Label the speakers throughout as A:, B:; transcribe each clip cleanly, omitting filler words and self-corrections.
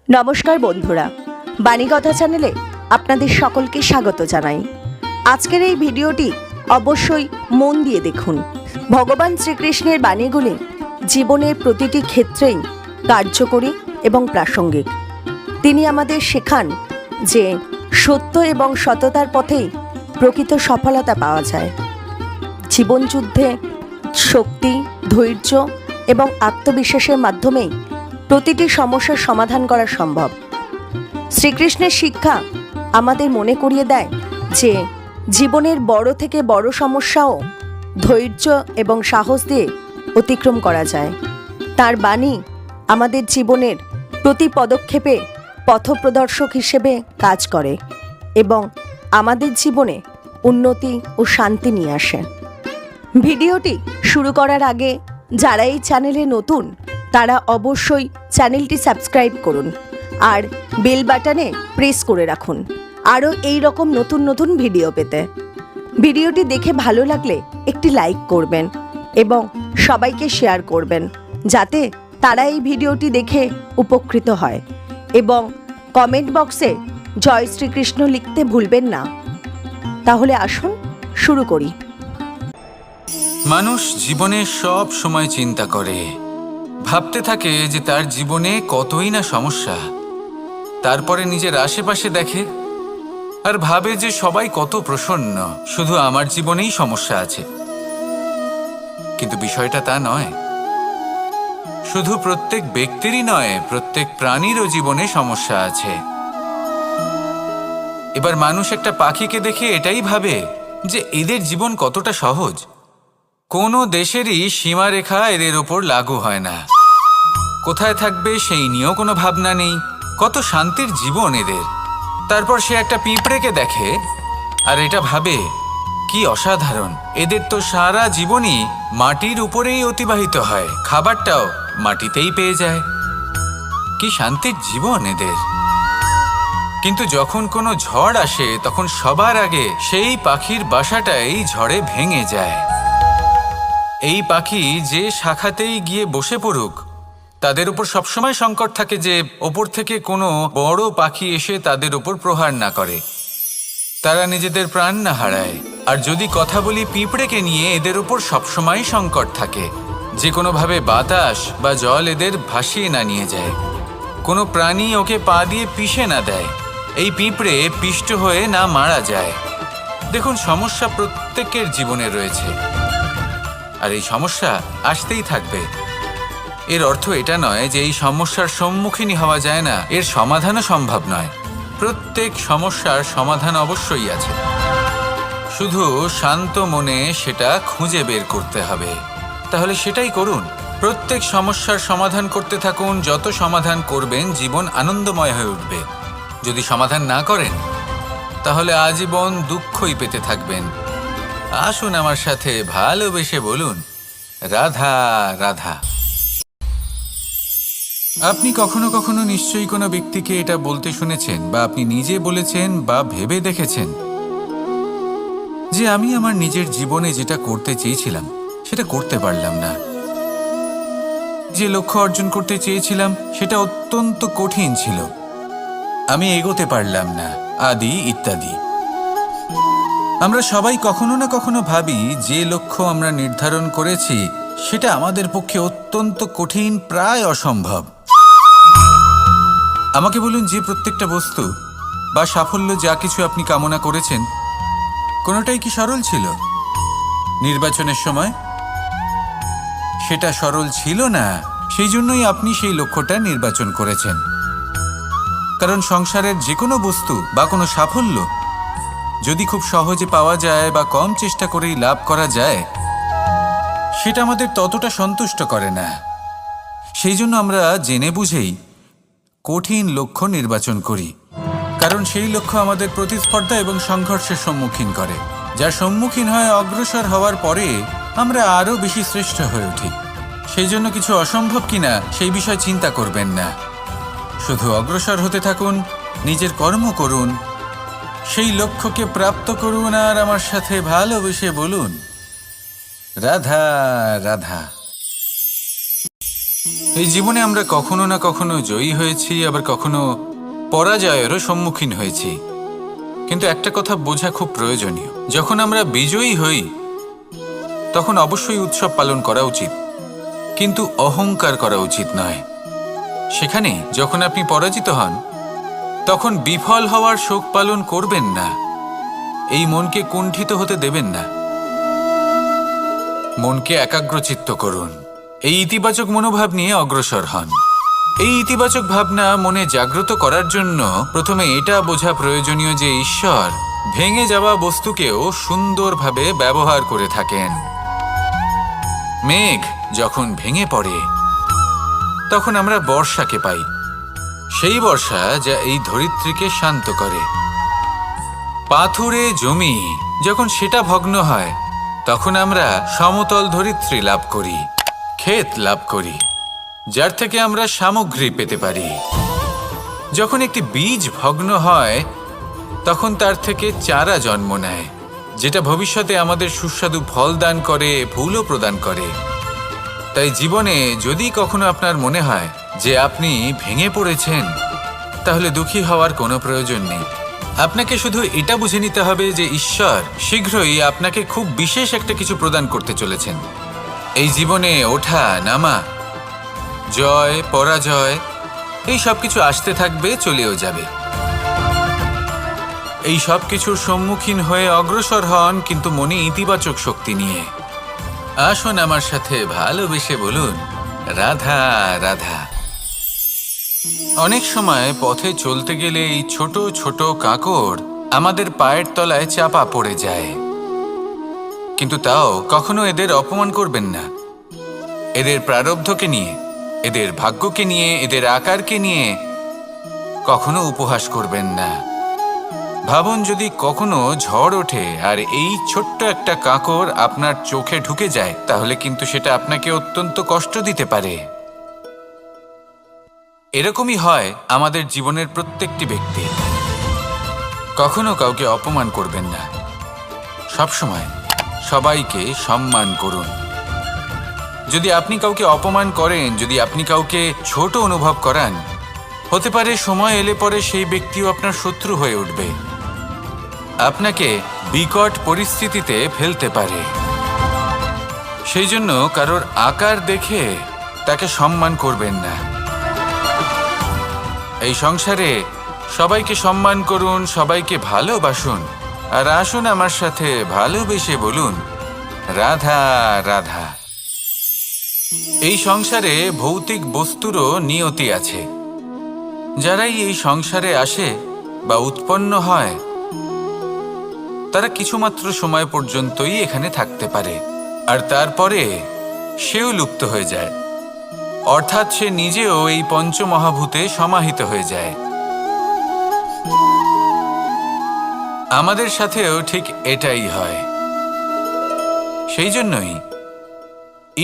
A: নমস্কার বন্ধুরা, বাণীকথা চ্যানেলে আপনাদের সকলকে স্বাগত জানাই। আজকের এই ভিডিওটি অবশ্যই মন দিয়ে দেখুন। ভগবান শ্রীকৃষ্ণের বাণীগুলি জীবনের প্রতিটি ক্ষেত্রেই কার্যকরী এবং প্রাসঙ্গিক। তিনি আমাদের শেখান যে সত্য এবং সততার পথেই প্রকৃত সফলতা পাওয়া যায়। জীবনযুদ্ধে শক্তি, ধৈর্য এবং আত্মবিশ্বাসের মাধ্যমেই প্রতিটি সমস্যার সমাধান করা সম্ভব। শ্রীকৃষ্ণের শিক্ষা আমাদের মনে করিয়ে দেয় যে জীবনের বড় থেকে বড় সমস্যাও ধৈর্য এবং সাহস দিয়ে অতিক্রম করা যায়। তার বাণী আমাদের জীবনের প্রতি পদক্ষেপে পথপ্রদর্শক হিসেবে কাজ করে এবং আমাদের জীবনে উন্নতি ও শান্তি নিয়ে আসে। ভিডিওটি শুরু করার আগে যারা এই চ্যানেলে নতুন তারা অবশ্যই চ্যানেলটি সাবস্ক্রাইব করুন আর বেল বাটনে প্রেস করে রাখুন আরও এই রকম নতুন নতুন ভিডিও পেতে। ভিডিওটি দেখে ভালো লাগলে একটি লাইক করবেন এবং সবাইকে শেয়ার করবেন যাতে তারা এই ভিডিওটি দেখে উপকৃত হয়, এবং কমেন্ট বক্সে জয় শ্রীকৃষ্ণ লিখতে ভুলবেন না। তাহলে আসুন শুরু করি।
B: মানুষ জীবনে সব সময় চিন্তা করে, ভাবতে থাকে যে তার জীবনে কতই না সমস্যা। তারপরে নিজের আশেপাশে দেখে আর ভাবে যে সবাই কত প্রসন্ন, শুধু আমার জীবনেই সমস্যা আছে। কিন্তু বিষয়টা তা নয়। শুধু প্রত্যেক ব্যক্তিরই নয়, প্রত্যেক প্রাণীরও জীবনে সমস্যা আছে। এবার মানুষ একটা পাখিকে দেখে এটাই ভাবে যে এদের জীবন কতটা সহজ। কোনো দেশেরই সীমারেখা এদের ওপর লাগু হয় না। কোথায় থাকবে সেই নিয়েও কোনো ভাবনা নেই। কত শান্তির জীবন এদের। তারপর সে একটা পিঁপড়েকে দেখে আর এটা ভাবে কি অসাধারণ, এদের তো সারা জীবনই মাটির উপরেই অতিবাহিত হয়, খাবারটাও মাটিতেই পেয়ে যায়। কি শান্তির জীবন এদের। কিন্তু যখন কোনো ঝড় আসে তখন সবার আগে সেই পাখির বাসাটাই ঝড়ে ভেঙে যায়। এই পাখি যে শাখাতেই গিয়ে বসে পড়ুক, তাদের উপর সবসময় সংকট থাকে যে ওপর থেকে কোনো বড় পাখি এসে তাদের উপর প্রহার না করে, তারা নিজেদের প্রাণ না হারায়। আর যদি কথা বলি পিঁপড়েকে নিয়ে, এদের উপর সবসময় সংকট থাকে যে কোনোভাবে বাতাস বা জল এদের ভাসিয়ে না নিয়ে যায়, কোনো প্রাণী ওকে পা দিয়ে পিষে না দেয়, এই পিঁপড়ে পিষ্ট হয়ে না মারা যায়। দেখুন, সমস্যা প্রত্যেকের জীবনে রয়েছে আর এই সমস্যা আসতেই থাকবে। এর অর্থ এটা নয় যে এই সমস্যার সম্মুখীন হওয়া যায় না, এর সমাধানও সম্ভব নয়। প্রত্যেক সমস্যার সমাধান অবশ্যই আছে, শুধু শান্ত মনে সেটা খুঁজে বের করতে হবে। তাহলে সেটাই করুন। প্রত্যেক সমস্যার সমাধান করতে থাকুন। যত সমাধান করবেন জীবন আনন্দময় হয়ে উঠবে। যদি সমাধান না করেন তাহলে আজীবন দুঃখই পেতে থাকবেন। আসুন আমার সাথে ভালোবেসে বলুন, রাধা রাধা। আপনি কখনো কখনো নিশ্চয়ই কোনো ব্যক্তিকে এটা বলতে শুনেছেন, বা আপনি নিজে বলেছেন বা ভেবে দেখেছেন যে আমি আমার নিজের জীবনে যেটা করতে চেয়েছিলাম সেটা করতে পারলাম না, যে লক্ষ্য অর্জন করতে চেয়েছিলাম সেটা অত্যন্ত কঠিন ছিল, আমি এগোতে পারলাম না, আদি ইত্যাদি। আমরা সবাই কখনো না কখনো ভাবি যে লক্ষ্য আমরা নির্ধারণ করেছি সেটা আমাদের পক্ষে অত্যন্ত কঠিন, প্রায় অসম্ভব। আমাকে বলুন, যে প্রত্যেকটা বস্তু বা সাফল্য যা কিছু আপনি কামনা করেছেন, কোনোটাই কি সরল ছিল? নির্বাচনের সময় সেটা সরল ছিল না। সেই জন্যই আপনি সেই লক্ষ্যটা নির্বাচন করেছেন। কারণ সংসারের যে কোনো বস্তু বা কোনো সাফল্য যদি খুব সহজে পাওয়া যায় বা কম চেষ্টা করেই লাভ করা যায়, সেটা আমাদের ততটা সন্তুষ্ট করে না। সেই জন্য আমরা জেনে বুঝেই কঠিন লক্ষ্য নির্বাচন করি, কারণ সেই লক্ষ্য আমাদের প্রতিস্পর্ধা এবং সংঘর্ষের সম্মুখীন করে, যার সম্মুখীন হয় অগ্রসর হওয়ার পরে আমরা আরও বেশি শ্রেষ্ঠ হয়ে উঠি। সেই জন্য কিছু অসম্ভব কিনা সেই বিষয় চিন্তা করবেন না, শুধু অগ্রসর হতে থাকুন, নিজের কর্ম করুন, সেই লক্ষ্যকে প্রাপ্ত করুন আর আমার সাথে ভালোবেসে বলুন, রাধা রাধা। এই জীবনে আমরা কখনো না কখনো জয়ী হয়েছি, আবার কখনো পরাজয়েরও সম্মুখীন হয়েছি। কিন্তু একটা কথা বোঝা খুব প্রয়োজনীয়, যখন আমরা বিজয়ী হই তখন অবশ্যই উৎসব পালন করা উচিত, কিন্তু অহংকার করা উচিত নয়। সেখানে যখন আপনি পরাজিত হন তখন বিফল হওয়ার শোক পালন করবেন না, এই মনকে কুণ্ঠিত হতে দেবেন না। মনকে একাগ্রচিত্ত করুন, এই ইতিবাচক মনোভাব নিয়ে অগ্রসর হন। এই ইতিবাচক ভাবনা মনে জাগ্রত করার জন্য প্রথমে এটা বোঝা প্রয়োজনীয় যে ঈশ্বর ভেঙে যাওয়া বস্তুকেও সুন্দরভাবে ব্যবহার করে থাকেন। মেঘ যখন ভেঙে পড়ে তখন আমরা বর্ষাকে পাই, সেই বর্ষা যা এই ধরিত্রীকে শান্ত করে। পাথুরে জমি যখন সেটা ভগ্ন হয় তখন আমরা সমতল ধরিত্রী লাভ করি, ক্ষেত লাভ করি, যার থেকে আমরা সামগ্রী পেতে পারি। যখন একটি বীজ ভগ্ন হয় তখন তার থেকে চারা জন্ম নেয়, যেটা ভবিষ্যতে আমাদের সুস্বাদু ফল দান করে, ফুলও প্রদান করে। তাই জীবনে যদি কখনো আপনার মনে হয় যে আপনি ভেঙে পড়েছেন, তাহলে দুঃখী হওয়ার কোনো প্রয়োজন নেই। আপনাকে শুধু এটা বুঝে নিতে হবে যে ঈশ্বর শীঘ্রই আপনাকে খুব বিশেষ একটা কিছু প্রদান করতে চলেছেন। এই জীবনে ওঠা নামা, জয় পরাজয়, এই সব কিছু আসতে থাকবে, চলেও যাবে। এই সব কিছুর সম্মুখীন হয়ে অগ্রসর হন, কিন্তু মনে ইতিবাচক শক্তি নিয়ে। আসুন আমার সাথে ভালোবেসে বলুন, রাধা রাধা। অনেক সময় পথে চলতে গেলে এই ছোট ছোট কাঁকড় আমাদের পায়ের তলায় চাপা পড়ে যায়, কিন্তু তাও কখনো এদের অপমান করবেন না। এদের প্রারব্ধকে নিয়ে, এদের ভাগ্যকে নিয়ে, এদের আকারকে নিয়ে কখনো উপহাস করবেন না। ভাবুন, যদি কখনো ঝড় ওঠে আর এই ছোট্ট একটা কাঁকড় আপনার চোখে ঢুকে যায়, তাহলে কিন্তু সেটা আপনাকে অত্যন্ত কষ্ট দিতে পারে। এরকমই হয় আমাদের জীবনের প্রত্যেকটি ব্যক্তি। কখনো কাউকে অপমান করবেন না, সবসময় সবাইকে সম্মান করুন। যদি আপনি কাউকে অপমান করেন, যদি আপনি কাউকে ছোট অনুভব করান, হতে পারে সময় এলে পরে সেই ব্যক্তিও আপনার শত্রু হয়ে উঠবে, আপনাকে বিকট পরিস্থিতিতে ফেলতে পারে। সেই জন্য কারোর আকার দেখে তাকে সম্মান করবেন না। এই সংসারে সবাইকে সম্মান করুন, সবাইকে ভালোবাসুন, আর আসুন আমার সাথে ভালোবেসে বলুন, রাধা রাধা। এই সংসারে ভৌতিক বস্তুরও নিয়তি আছে। যারাই এই সংসারে আসে বা উৎপন্ন হয়, তারা কিছুমাত্র সময় পর্যন্তই এখানে থাকতে পারে, আর তারপরে সেও লুপ্ত হয়ে যায়, অর্থাৎ সে নিজেও এই পঞ্চমহাভূতে সমাহিত হয়ে যায়। আমাদের সাথেও ঠিক এটাই হয়। সেই জন্যই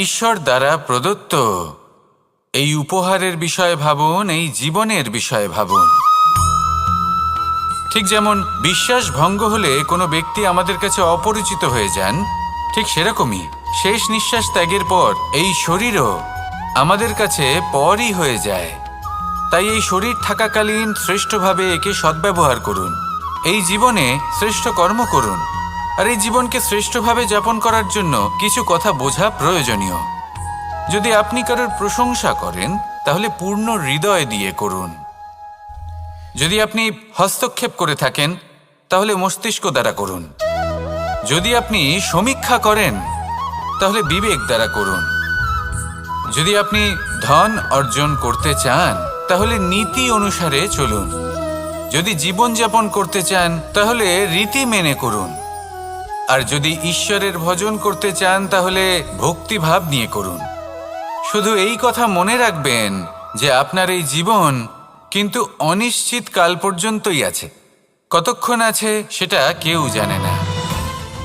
B: ঈশ্বর দ্বারা প্রদত্ত এই উপহারের বিষয়ে ভাবুন, এই জীবনের বিষয়ে ভাবুন। ঠিক যেমন বিশ্বাস ভঙ্গ হলে কোনো ব্যক্তি আমাদের কাছে অপরিচিত হয়ে যান, ঠিক সেরকমই শেষ নিঃশ্বাস ত্যাগের পর এই শরীরও আমাদের কাছে পরই হয়ে যায়। তাই এই শরীর থাকাকালীন শ্রেষ্ঠভাবে একে সদ্ব্যবহার করুন, এই জীবনে শ্রেষ্ঠ কর্ম করুন। আর এই জীবনকে শ্রেষ্ঠভাবে যাপন করার জন্য কিছু কথা বোঝা প্রয়োজনীয়। যদি আপনি কারোর প্রশংসা করেন, তাহলে পূর্ণ হৃদয় দিয়ে করুন। যদি আপনি হস্তক্ষেপ করে থাকেন, তাহলে মস্তিষ্ক দ্বারা করুন। যদি আপনি সমীক্ষা করেন, তাহলে বিবেক দ্বারা করুন। যদি আপনি ধন অর্জন করতে চান, তাহলে নীতি অনুসারে চলুন। যদি জীবনযাপন করতে চান, তাহলে রীতি মেনে করুন। আর যদি ঈশ্বরের ভজন করতে চান, তাহলে ভক্তিভাব নিয়ে করুন। শুধু এই কথা মনে রাখবেন যে আপনার এই জীবন কিন্তু অনিশ্চিত কাল পর্যন্তই আছে। কতক্ষণ আছে সেটা কেউ জানে না।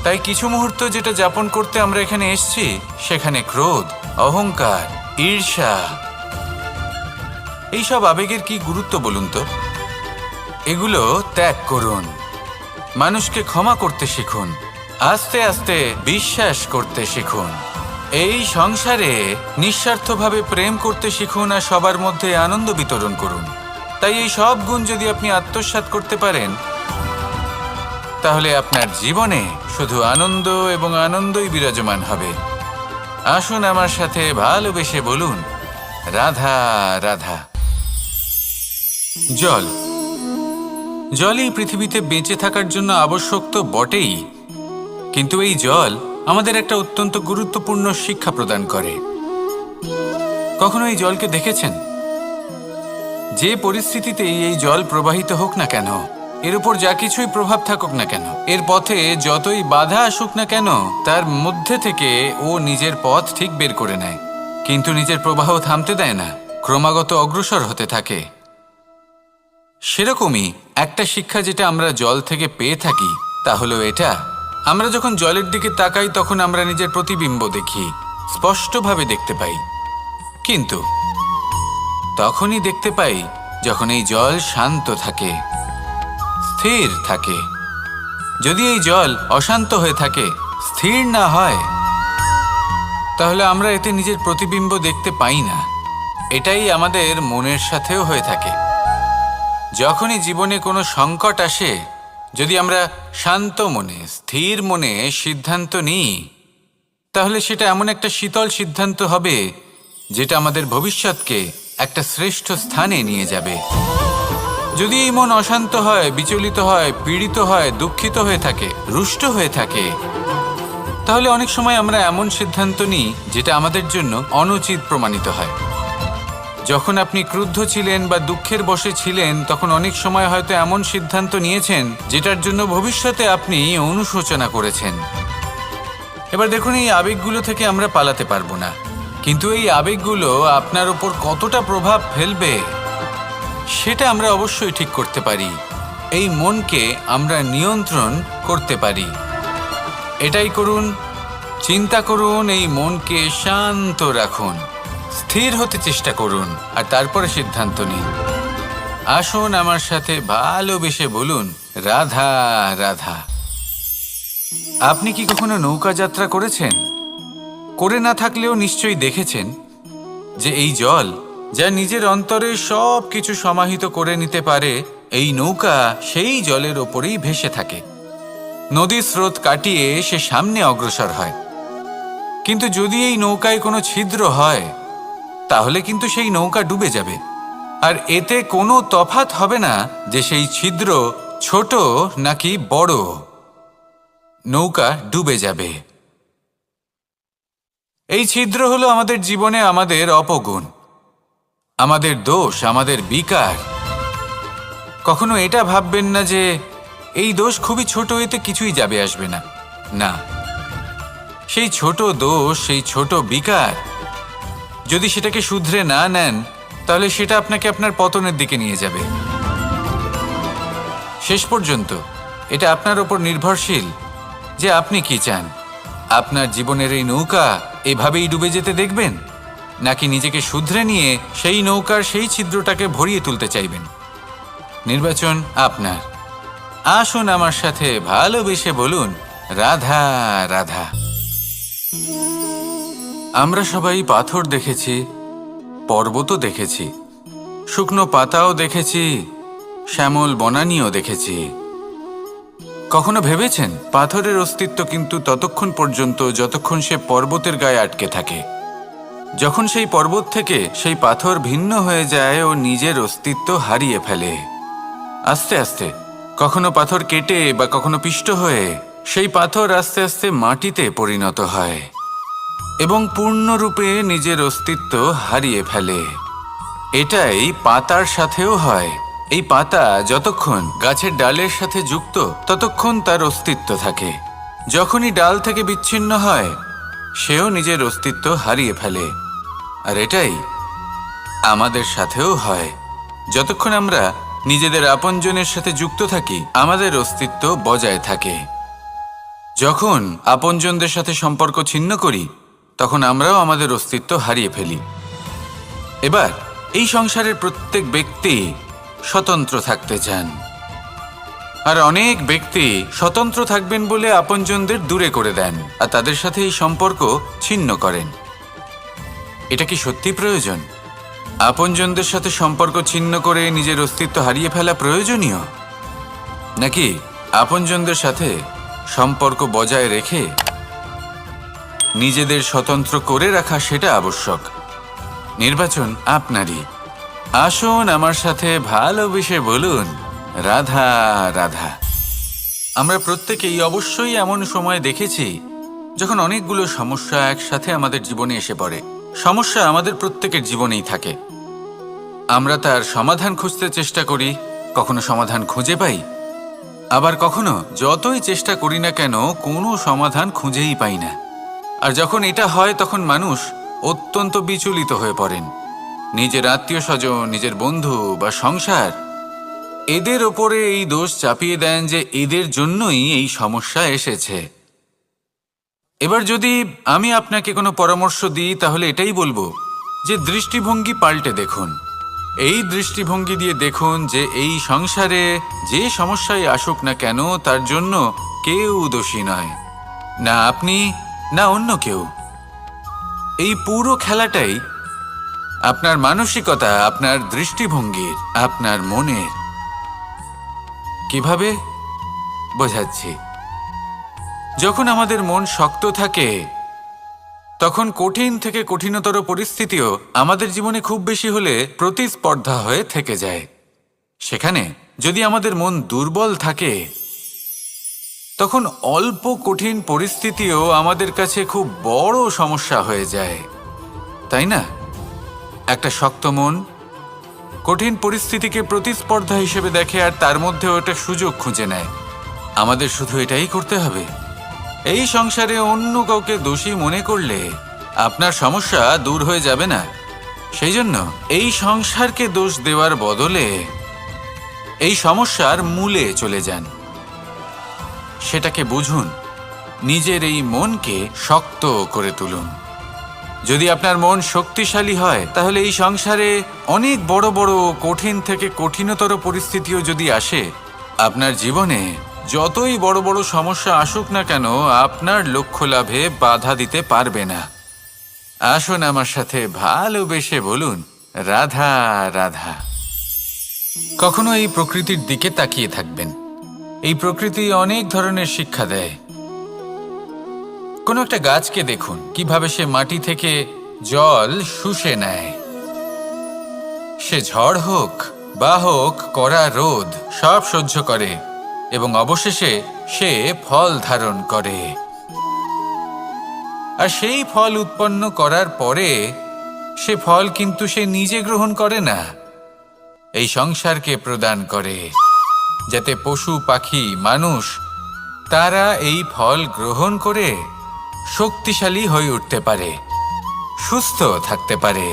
B: তাই কিছু মুহূর্ত যেটা যাপন করতে আমরা এখানে এসেছি, সেখানে ক্রোধ, অহংকার, ঈর্ষা, এইসব আবেগের কি গুরুত্ব বলুন তো? এগুলো ত্যাগ করুন। মানুষকে ক্ষমা করতে শিখুন, আস্তে আস্তে বিশ্বাস করতে শিখুন। এই সংসারে নিঃস্বার্থভাবে প্রেম করতে শিখুন আর সবার মধ্যে আনন্দ বিতরণ করুন। তাই এই সব গুণ যদি আপনি আত্মসাৎ করতে পারেন, তাহলে আপনার জীবনে শুধু আনন্দ এবং আনন্দই বিরাজমান হবে। আসুন আমার সাথে ভালোবেসে বলুন, রাধা রাধা। জল, জলই পৃথিবীতে বেঁচে থাকার জন্য আবশ্যক তো বটেই, কিন্তু এই জল আমাদের একটা অত্যন্ত গুরুত্বপূর্ণ শিক্ষা প্রদান করে। কখনো এই জলকে দেখেছেন? যে পরিস্থিতিতেই এই জল প্রবাহিত হোক না কেন, এর উপর যা কিছুই প্রভাব থাকুক না কেন, এর পথে যতই বাধা আসুক না কেন, তার মধ্যে থেকে ও নিজের পথ ঠিক বের করে নেয়, কিন্তু নিজের প্রবাহ থামতে দেয় না, ক্রমাগত অগ্রসর হতে থাকে। সেরকমই একটা শিক্ষা যেটা আমরা জল থেকে পেয়ে থাকি তা হলো এটা, আমরা যখন জলের দিকে তাকাই তখন আমরা নিজের প্রতিবিম্ব দেখি, স্পষ্টভাবে দেখতে পাই, কিন্তু তখনই দেখতে পাই যখন এই জল শান্ত থাকে, স্থির থাকে। যদি এই জল অশান্ত হয়ে থাকে, স্থির না হয়, তাহলে আমরা এতে নিজের প্রতিবিম্ব দেখতে পাই না। এটাই আমাদের মনের সাথেও হয়ে থাকে। যখনই জীবনে কোনো সংকট আসে, যদি আমরা শান্ত মনে, স্থির মনে সিদ্ধান্ত নিই, তাহলে সেটা এমন একটা শীতল সিদ্ধান্ত হবে যেটা আমাদের ভবিষ্যৎকে একটা শ্রেষ্ঠ স্থানে নিয়ে যাবে। যদি এই মন অশান্ত হয়, বিচলিত হয়, পীড়িত হয়, দুঃখিত হয়ে থাকে, রুষ্ট হয়ে থাকে, তাহলে অনেক সময় আমরা এমন সিদ্ধান্ত নিই যেটা আমাদের জন্য অনুচিত প্রমাণিত হয়। যখন আপনি ক্রুদ্ধ ছিলেন বা দুঃখের বশে ছিলেন, তখন অনেক সময় হয়তো এমন সিদ্ধান্ত নিয়েছেন যেটার জন্য ভবিষ্যতে আপনি অনুশোচনা করেছেন। এবার দেখুন, এই আবেগগুলো থেকে আমরা পালাতে পারবো না, কিন্তু এই আবেগগুলো আপনার উপর কতটা প্রভাব ফেলবে সেটা আমরা অবশ্যই ঠিক করতে পারি। এই মনকে আমরা নিয়ন্ত্রণ করতে পারি। এটাই করুন, চিন্তা করুন, এই মনকে শান্ত রাখুন, স্থির হতে চেষ্টা করুন, আর তারপরে সিদ্ধান্ত নিন। আসুন আমার সাথে ভালোবেসে বলুন, রাধা রাধা। আপনি কি কখনো নৌকা যাত্রা করেছেন? করে না থাকলেও নিশ্চয়ই দেখেছেন যে এই জল, যা নিজের অন্তরে সব কিছু সমাহিত করে নিতে পারে, এই নৌকা সেই জলের ওপরেই ভেসে থাকে। নদীর স্রোত কাটিয়ে সে সামনে অগ্রসর হয়। কিন্তু যদি এই নৌকায় কোনো ছিদ্র হয়, তাহলে কিন্তু সেই নৌকা ডুবে যাবে। আর এতে কোনো তফাৎ হবে না যে সেই ছিদ্র ছোট নাকি বড়, নৌকা ডুবে যাবে। এই ছিদ্র হলো আমাদের জীবনে আমাদের অপগুণ, আমাদের দোষ, আমাদের বিকার। কখনো এটা ভাববেন না যে এই দোষ খুবই ছোট, এতে কিছুই যাবে আসবে না। না, সেই ছোট দোষ, সেই ছোট বিকার, যদি সেটাকে শুধরে না নেন, তাহলে সেটা আপনাকে আপনার পতনের দিকে নিয়ে যাবে। শেষ পর্যন্ত এটা আপনার ওপর নির্ভরশীল যে আপনি কি চান। আপনার জীবনের এই নৌকা এভাবেই ডুবে যেতে দেখবেন, নাকি নিজেকে শুধরে নিয়ে সেই নৌকার সেই ছিদ্রটাকে ভরিয়ে তুলতে চাইবেন? নির্বাচন আপনার। আসুন আমার সাথে ভালোবেসে বলুন, রাধা রাধা। আমরা সবাই পাথর দেখেছি, পর্বতও দেখেছি, শুকনো পাতাও দেখেছি, শ্যামল বনানীও দেখেছি। কখনো ভেবেছেন পাথরের অস্তিত্ব কিন্তু ততক্ষণ পর্যন্ত যতক্ষণ সে পর্বতের গায়ে আটকে থাকে। যখন সেই পর্বত থেকে সেই পাথর ভিন্ন হয়ে যায় ও নিজের অস্তিত্ব হারিয়ে ফেলে, আস্তে আস্তে কখনো পাথর কেটে বা কখনো পিষ্ট হয়ে সেই পাথর আস্তে আস্তে মাটিতে পরিণত হয় এবং পূর্ণরূপে নিজের অস্তিত্ব হারিয়ে ফেলে। এটাই পাতার সাথেও হয়। এই পাতা যতক্ষণ গাছের ডালের সাথে যুক্ত, ততক্ষণ তার অস্তিত্ব থাকে। যখনই ডাল থেকে বিচ্ছিন্ন হয়, সেও নিজের অস্তিত্ব হারিয়ে ফেলে। আর এটাই আমাদের সাথেও হয়। যতক্ষণ আমরা নিজেদের আপনজনের সাথে যুক্ত থাকি, আমাদের অস্তিত্ব বজায় থাকে। যখন আপনজনদের সাথে সম্পর্ক ছিন্ন করি, তখন আমরাও আমাদের অস্তিত্ব হারিয়ে ফেলি। এবার এই সংসারের প্রত্যেক ব্যক্তি স্বতন্ত্র থাকতে চান, আর অনেক ব্যক্তি স্বতন্ত্র থাকবেন বলে আপনজনদের দূরে করে দেন আর তাদের সাথে এই সম্পর্ক ছিন্ন করেন। এটা কি সত্যি প্রয়োজন? আপনজনদের সাথে সম্পর্ক ছিন্ন করে নিজের অস্তিত্ব হারিয়ে ফেলা প্রয়োজনীয়, নাকি আপনজনদের সাথে সম্পর্ক বজায় রেখে নিজেদের স্বতন্ত্র করে রাখা সেটা আবশ্যক? নির্বাচন আপনারই। আসুন আমার সাথে ভালোবেসে বলুন, রাধা রাধা। আমরা প্রত্যেকেই অবশ্যই এমন সময় দেখেছি যখন অনেকগুলো সমস্যা একসাথে আমাদের জীবনে এসে পড়ে। সমস্যা আমাদের প্রত্যেকের জীবনেই থাকে। আমরা তার সমাধান খুঁজতে চেষ্টা করি, কখনো সমাধান খুঁজে পাই, আবার কখনো যতই চেষ্টা করি না কেন কোনো সমাধান খুঁজেই পাই না। আর যখন এটা হয় তখন মানুষ অত্যন্ত বিচলিত হয়ে পড়েন। নিজের আত্মীয় স্বজন, নিজের বন্ধু বা সংসার, এদের ওপরে এই দোষ চাপিয়ে দেন যে এদের জন্যই এই সমস্যা এসেছে। এবার যদি আমি আপনাকে কোনো পরামর্শ দিই তাহলে এটাই বলবো যে দৃষ্টিভঙ্গি পাল্টে দেখুন। এই দৃষ্টিভঙ্গি দিয়ে দেখুন যে এই সংসারে যে সমস্যায় আসুক না কেন তার জন্য কেউ দোষী নয়, না আপনি না অন্য কেউ। এই পুরো খেলাটাই আপনার মানসিকতা, আপনার দৃষ্টিভঙ্গির, আপনার মনের। কিভাবে বোঝাচ্ছি? যখন আমাদের মন শক্ত থাকে তখন কঠিন থেকে কঠিনতর পরিস্থিতিও আমাদের জীবনে খুব বেশি হলে প্রতিস্পর্ধা হয়ে থেকে যায়। সেখানে যদি আমাদের মন দুর্বল থাকে তখন অল্প কঠিন পরিস্থিতিও আমাদের কাছে খুব বড় সমস্যা হয়ে যায়, তাই না? একটা শক্ত মন কঠিন পরিস্থিতিকে প্রতিস্পর্ধা হিসেবে দেখে আর তার মধ্যেও একটা সুযোগ খুঁজে নেয়। আমাদের শুধু এটাই করতে হবে। এই সংসারে অন্য কাউকে দোষী মনে করলে আপনার সমস্যা দূর হয়ে যাবে না। সেই জন্য এই সংসারকে দোষ দেওয়ার বদলে এই সমস্যার মূলে চলে যান, সেটাকে বুঝুন, নিজের এই মনকে শক্ত করে তুলুন। যদি আপনার মন শক্তিশালী হয় তাহলে এই সংসারে অনেক বড় বড় কঠিন থেকে কঠিনতর পরিস্থিতিও যদি আসে, আপনার জীবনে যতই বড় বড় সমস্যা আসুক না কেন আপনার লক্ষ্য লাভে বাধা দিতে পারবে না। আসুন আমার সাথে ভালোবেসে বলুন, রাধা রাধা। কখনো এই প্রকৃতির দিকে তাকিয়ে থাকবেন। এই প্রকৃতি অনেক ধরনের শিক্ষা দেয়। কোনো একটা গাছকে দেখুন কিভাবে সে মাটি থেকে জল শুষে নেয়। সে ঝড় হোক বা হোক কড়া রোদ সব সহ্য করে এবং অবশেষে সে ফল ধারণ করে। আর সেই ফল উৎপন্ন করার পরে সে ফল কিন্তু সে নিজে গ্রহণ করে না, এই সংসারকে প্রদান করে, যাতে পশু পাখি মানুষ তারা এই ফল গ্রহণ করে শক্তিশালী হয়ে উঠতে পারে, সুস্থ থাকতে পারে।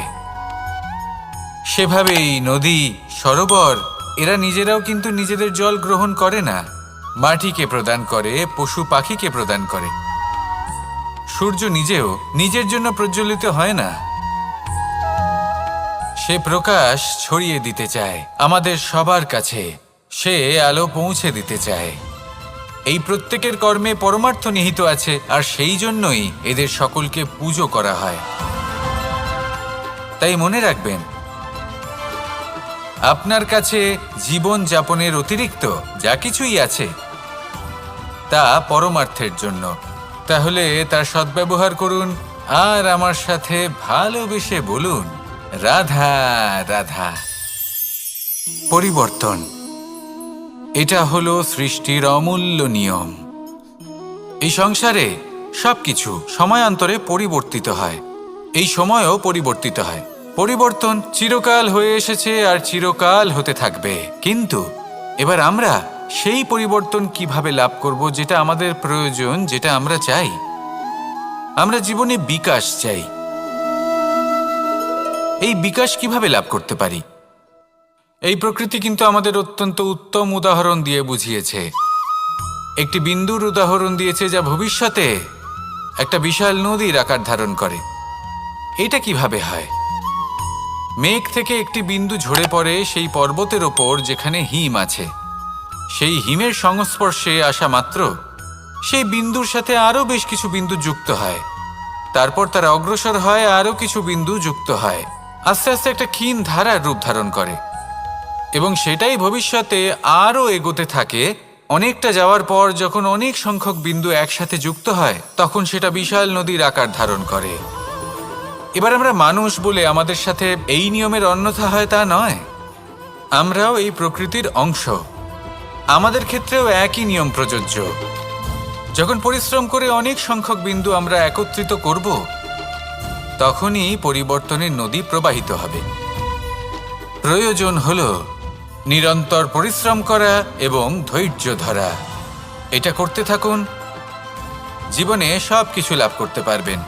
B: সেভাবেই নদী, সরোবর এরা নিজেরাও কিন্তু নিজেদের জল গ্রহণ করে না, মাটিকে প্রদান করে, পশু পাখিকে প্রদান করে। সূর্য নিজেও নিজের জন্য প্রজ্বলিত হয় না, সে প্রকাশ ছড়িয়ে দিতে চায় আমাদের সবার কাছে, সে আলো পৌঁছে দিতে চায়। এই প্রত্যেকের কর্মে পরমার্থ নিহিত আছে, আর সেই জন্যই এদের সকলকে পুজো করা হয়। তাই মনে রাখবেন, আপনার কাছে জীবন যাপনের অতিরিক্ত যা কিছুই আছে তা পরমার্থের জন্য। তাহলে তার সদ্ব্যবহার করুন আর আমার সাথে ভালোবেসে বলুন, রাধা রাধা। পরিবর্তন, এটা হলো সৃষ্টির অমূল্য নিয়ম। এই সংসারে সবকিছু সময়ান্তরে পরিবর্তিত হয়, এই সময়ও পরিবর্তিত হয়। পরিবর্তন চিরকাল হয়ে এসেছে আর চিরকাল হতে থাকবে। কিন্তু এবার আমরা সেই পরিবর্তন কিভাবে লাভ করব যেটা আমাদের প্রয়োজন, যেটা আমরা চাই? আমরা জীবনে বিকাশ চাই। এই বিকাশ কিভাবে লাভ করতে পারি? এই প্রকৃতি কিন্তু আমাদের অত্যন্ত উত্তম উদাহরণ দিয়ে বুঝিয়েছে। একটি বিন্দুর উদাহরণ দিয়েছে যা ভবিষ্যতে একটা বিশাল নদীর আকার ধারণ করে। এটা কিভাবে হয়? মেঘ থেকে একটি বিন্দু ঝরে পড়ে সেই পর্বতের ওপর যেখানে হিম আছে। সেই হিমের সংস্পর্শে আসা মাত্র সেই বিন্দুর সাথে আরও বেশ কিছু বিন্দু যুক্ত হয়। তারপর তারা অগ্রসর হয়, আরও কিছু বিন্দু যুক্ত হয়, আস্তে আস্তে একটা ক্ষীণ ধারার রূপ ধারণ করে এবং সেটাই ভবিষ্যতে আরও এগোতে থাকে। অনেকটা যাওয়ার পর যখন অনেক সংখ্যক বিন্দু একসাথে যুক্ত হয়, তখন সেটা বিশাল নদীর আকার ধারণ করে। এবার আমরা মানুষ বলে আমাদের সাথে এই নিয়মের অন্যথা হয় তা নয়। আমরাও এই প্রকৃতির অংশ, আমাদের ক্ষেত্রেও একই নিয়ম প্রযোজ্য। যখন পরিশ্রম করে অনেক সংখ্যক বিন্দু আমরা একত্রিত করব, তখনই পরিবর্তনের নদী প্রবাহিত হবে। প্রয়োজন হলো নিরন্তর পরিশ্রম করা এবং ধৈর্য ধরা। এটা করতে থাকুন, জীবনে সব কিছু লাভ করতে পারবেন।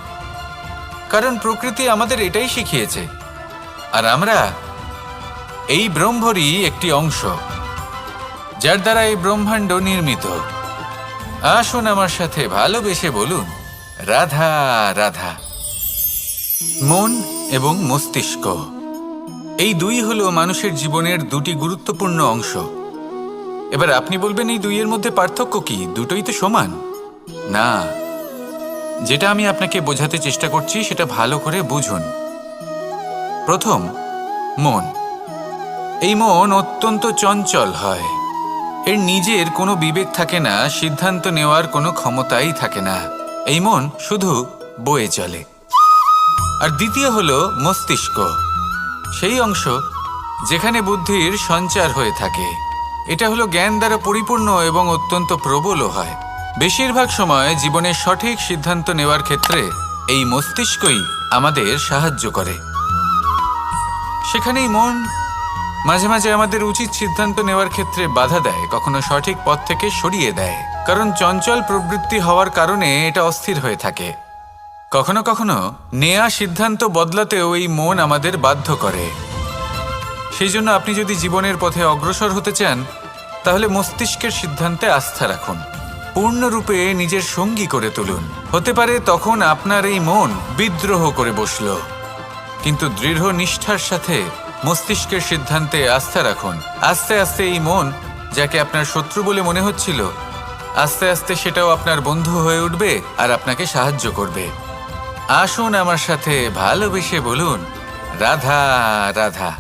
B: কারণ প্রকৃতি আমাদের এটাই শিখিয়েছে, আর আমরা এই ব্রহ্মরই একটি অংশ, যার দ্বারা এই ব্রহ্মাণ্ড নির্মিত। আসুন আমার সাথে ভালোবেসে বলুন, রাধা রাধা। মন এবং মস্তিষ্ক, এই দুই হলো মানুষের জীবনের দুটি গুরুত্বপূর্ণ অংশ। এবার আপনি বলবেন, এই দুইয়ের মধ্যে পার্থক্য কি? দুটোই তো সমান। না, যেটা আমি আপনাকে বোঝাতে চেষ্টা করছি সেটা ভালো করে বুঝুন। প্রথম, মন। এই মন অত্যন্ত চঞ্চল হয়, এর নিজের কোনো বিবেক থাকে না, সিদ্ধান্ত নেওয়ার কোনো ক্ষমতাই থাকে না। এই মন শুধু বয়ে চলে। আর দ্বিতীয় হলো মস্তিষ্ক, সেই অংশ যেখানে বুদ্ধির সঞ্চার হয়ে থাকে। এটা হলো জ্ঞান দ্বারা পরিপূর্ণ এবং অত্যন্ত প্রবলও হয়। বেশিরভাগ সময় জীবনের সঠিক সিদ্ধান্ত নেওয়ার ক্ষেত্রে এই মস্তিষ্কই আমাদের সাহায্য করে। সেখানেই মন মাঝে মাঝে আমাদের উচিত সিদ্ধান্ত নেওয়ার ক্ষেত্রে বাধা দেয়, কখনো সঠিক পথ থেকে সরিয়ে দেয়। কারণ চঞ্চল প্রবৃত্তি হওয়ার কারণে এটা অস্থির হয়ে থাকে। কখনো কখনো নেয়া সিদ্ধান্ত বদলাতেও এই মন আমাদের বাধ্য করে। সেই জন্য আপনি যদি জীবনের পথে অগ্রসর হতে চান, তাহলে মস্তিষ্কের সিদ্ধান্তে আস্থা রাখুন, পূর্ণরূপে নিজের সঙ্গী করে তুলুন। হতে পারে তখন আপনার এই মন বিদ্রোহ করে বসল, কিন্তু দৃঢ় নিষ্ঠার সাথে মস্তিষ্কের সিদ্ধান্তে আস্থা রাখুন। আস্তে আস্তে এই মন, যাকে আপনার শত্রু বলে মনে হচ্ছিল, আস্তে আস্তে সেটাও আপনার বন্ধু হয়ে উঠবে আর আপনাকে সাহায্য করবে। আসুন আমার সাথে ভালোবেসে বলুন, রাধা রাধা।